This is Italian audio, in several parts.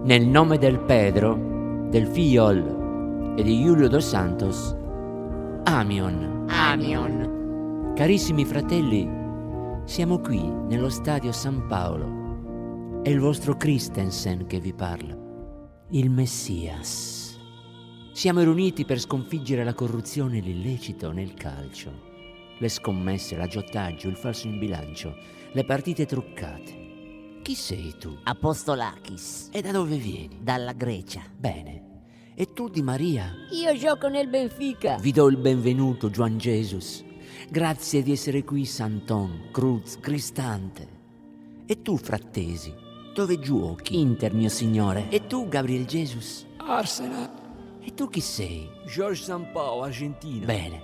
Nel nome del Pedro, del Figliol e di Giulio dos Santos. Amion. Amion. Carissimi fratelli, siamo qui nello stadio San Paolo. È il vostro Christensen che vi parla, il Messias. Siamo riuniti per sconfiggere la corruzione e l'illecito nel calcio, le scommesse, l'aggiotaggio, il falso in bilancio, le partite truccate. Chi sei tu? Apostolakis. E da dove vieni? Dalla Grecia. Bene. E tu di Maria? Io gioco nel Benfica. Vi do il benvenuto, Juan Jesus. Grazie di essere qui, Santon, Cruz, Cristante. E tu, Frattesi, dove giochi? Inter, mio signore. E tu, Gabriel Jesus? Arsenal. E tu chi sei? George Sampaio, Argentina. Bene.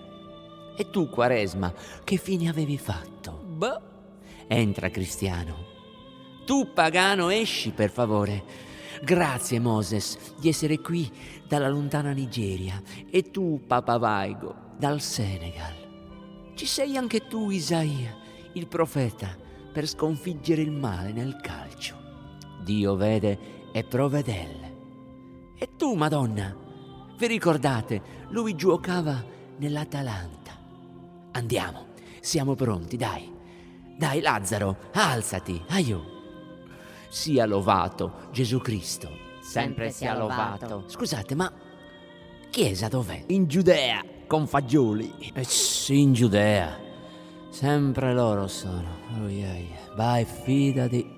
E tu, Quaresma, che fine avevi fatto? Beh. Entra, cristiano. Tu, pagano, esci, per favore. Grazie, Moses, di essere qui dalla lontana Nigeria. E tu, Papa Vaigo, dal Senegal. Ci sei anche tu, Isaia, il profeta, per sconfiggere il male nel calcio. Dio vede e provvedelle. E tu, Madonna, vi ricordate, lui giocava nell'Atalanta. Andiamo, siamo pronti, dai. Dai, Lazzaro, alzati, aiù. Sia lovato Gesù Cristo. Sempre sia lovato. Scusate, ma chiesa dov'è? In Giudea, con fagioli. Sì, in Giudea. Sempre loro sono. Vai, fidati.